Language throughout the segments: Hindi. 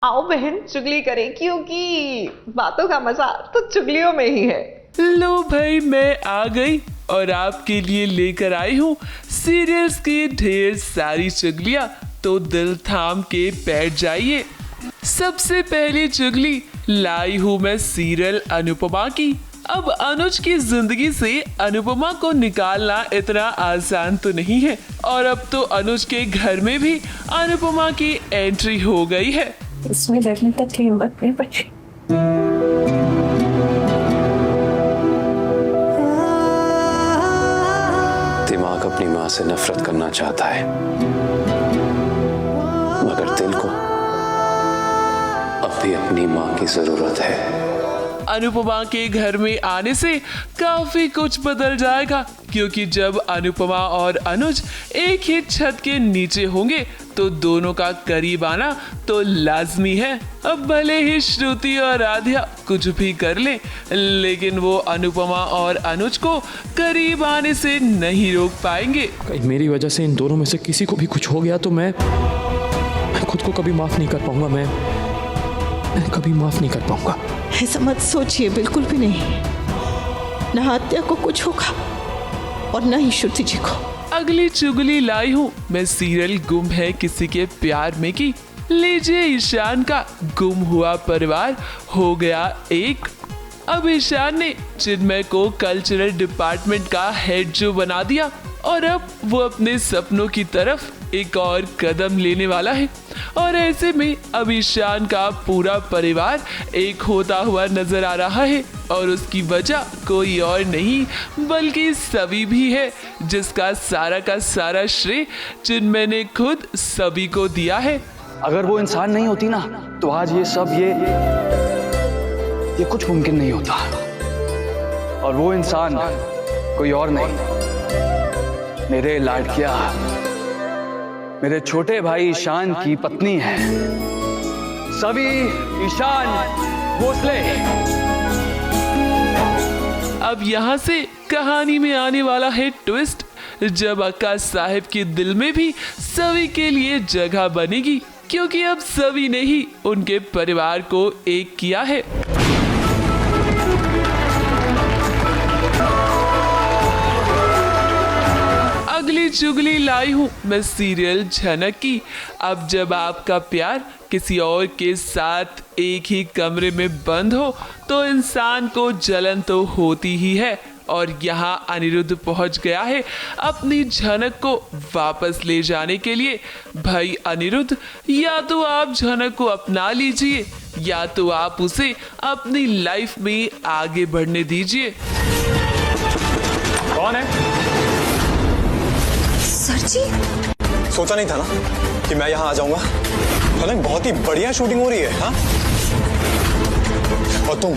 आओ बहन चुगली करें, क्योंकि बातों का मजा तो चुगलियों में ही है। लो भाई, मैं आ गई और आपके लिए लेकर आई हूँ सीरियल्स की ढेर सारी चुगलियाँ, तो दिल थाम के बैठ जाइए। सबसे पहली चुगली लाई हूँ मैं सीरियल अनुपमा की। अब अनुज की जिंदगी से अनुपमा को निकालना इतना आसान तो नहीं है, और अब तो अनुज के घर में भी अनुपमा की एंट्री हो गई है। इसमें लड़ने तक की हिम्मत नहीं बची। दिमाग अपनी माँ से नफरत करना चाहता है, मगर दिल को अब भी अपनी माँ की जरूरत है। अनुपमा के घर में आने से काफी कुछ बदल जाएगा, क्योंकि जब अनुपमा और अनुज एक ही छत के नीचे होंगे तो दोनों का करीब आना तो लाजमी है। अब भले ही श्रुति और राधिया कुछ भी कर ले, लेकिन वो अनुपमा और अनुज को करीब आने से नहीं रोक पाएंगे। कहीं मेरी वजह से इन दोनों में से किसी को भी कुछ हो गया तो मैं खुद को कभी माफ नहीं कर पाऊंगा। मैं कभी माफ नहीं कर पाऊंगा। ऐसा मत सोचिए, बिल्कुल भी नहीं। न हत्या को कुछ होगा और न ही श्रुति जी को। अगली चुगली लाई हूँ मैं सीरियल गुम है किसी के प्यार में की। लीजिए, ईशान का गुम हुआ परिवार हो गया एक। अब ईशान ने चिन्मय को कल्चरल डिपार्टमेंट का हेड जो बना दिया, और अब वो अपने सपनों की तरफ एक और कदम लेने वाला है। और ऐसे में अब ईशान का पूरा परिवार एक होता हुआ नजर आ रहा है, और उसकी वजह कोई और नहीं बल्कि सभी भी है, जिसका सारा का सारा श्रेय चिन्मय ने खुद सभी को दिया है। अगर वो इंसान नहीं होती ना, तो आज ये सब ये कुछ मुमकिन नहीं होता। और वो इंसान कोई और नहीं, मेरे लाडकिया, मेरे छोटे भाई ईशान की पत्नी है। सभी ईशान भोसले। अब यहाँ से कहानी में आने वाला है ट्विस्ट, जब अक्का साहिब के दिल में भी सभी के लिए जगह बनेगी, क्योंकि अब सभी ने ही उनके परिवार को एक किया है। अगली चुगली लाई हूँ मैं सीरियल झनक की। अब जब आपका प्यार किसी और के साथ एक ही कमरे में बंद हो तो इंसान को जलन तो होती ही है, और यहाँ अनिरुद्ध पहुँच गया है अपनी झनक को वापस ले जाने के लिए। भाई अनिरुद्ध, या तो आप झनक को अपना लीजिए, या तो आप उसे अपनी लाइफ में आगे बढ़ने दीजिए। कौन है? सर जी, सोचा नहीं था ना कि मैं यहाँ आ जाऊंगा। हालांकि बहुत ही बढ़िया शूटिंग हो रही है। हाँ, और तुम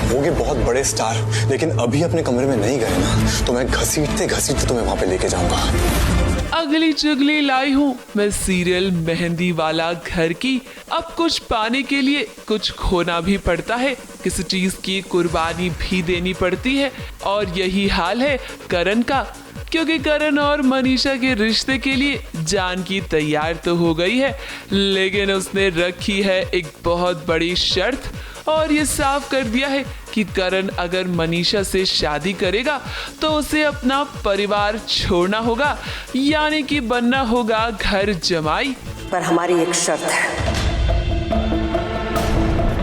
होगे बहुत बड़े स्टार, लेकिन अभी अपने कमरे में नहीं गए ना, तो मैं घसीटते घसीटते तुम्हें वहां पे लेके जाऊंगा। अगली चुगली लाई हूँ मैं सीरियल मेहंदी वाला घर की। अब कुछ पाने के लिए कुछ खोना भी पड़ता है, किसी चीज की कुर्बानी भी देनी पड़ती है, और यही हाल है करण का। क्योंकि करण और मनीषा के रिश्ते के लिए जानकी तैयार तो हो गई है, लेकिन उसने रखी है एक बहुत बड़ी शर्त, और ये साफ कर दिया है कि करण अगर मनीषा से शादी करेगा तो उसे अपना परिवार छोड़ना होगा, यानी कि बनना होगा घर जमाई। पर हमारी एक शर्त है।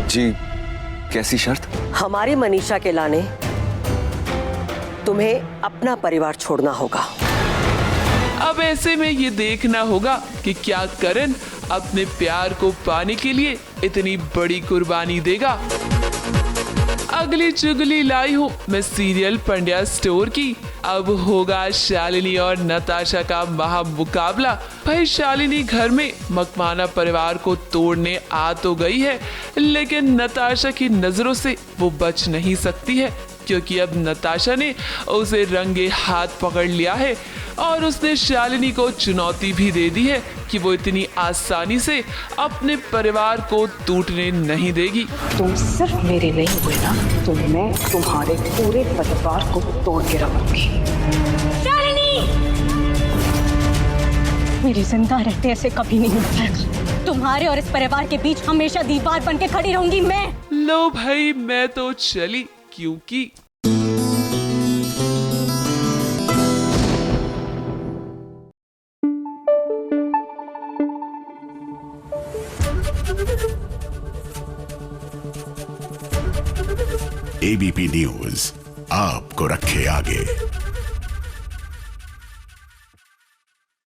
जी, कैसी शर्त? हमारी मनीषा के लाने तुम्हें अपना परिवार छोड़ना होगा। अब ऐसे में ये देखना होगा कि क्या करण अपने प्यार को पाने के लिए इतनी बड़ी कुर्बानी देगा। अगली चुगली लाई हूँ मैं सीरियल पंड्या स्टोर की। अब होगा शालिनी और नताशा का महामुकाबला। भाई शालिनी घर में मकवाना परिवार को तोड़ने आ तो गई है, लेकिन नताशा की नजरों से वो बच नहीं सकती है, क्योंकि अब नताशा ने उसे रंगे हाथ पकड़ लिया है, और उसने शालिनी को चुनौती भी दे दी है कि वो इतनी आसानी से अपने परिवार को टूटने नहीं देगी। तुम सिर्फ मेरे नहीं हुए ना, तो मैं तुम्हारे पूरे परिवार को तोड़ के रखूंगी। शालिनी, मेरी जिंदा रहते ऐसे कभी नहीं हो पाएगा। तुम्हारे और इस परिवार के बीच हमेशा दीवार बन के खड़ी रहूंगी मैं। लो भाई मैं तो चली, क्योंकि एबीपी न्यूज आपको रखे आगे।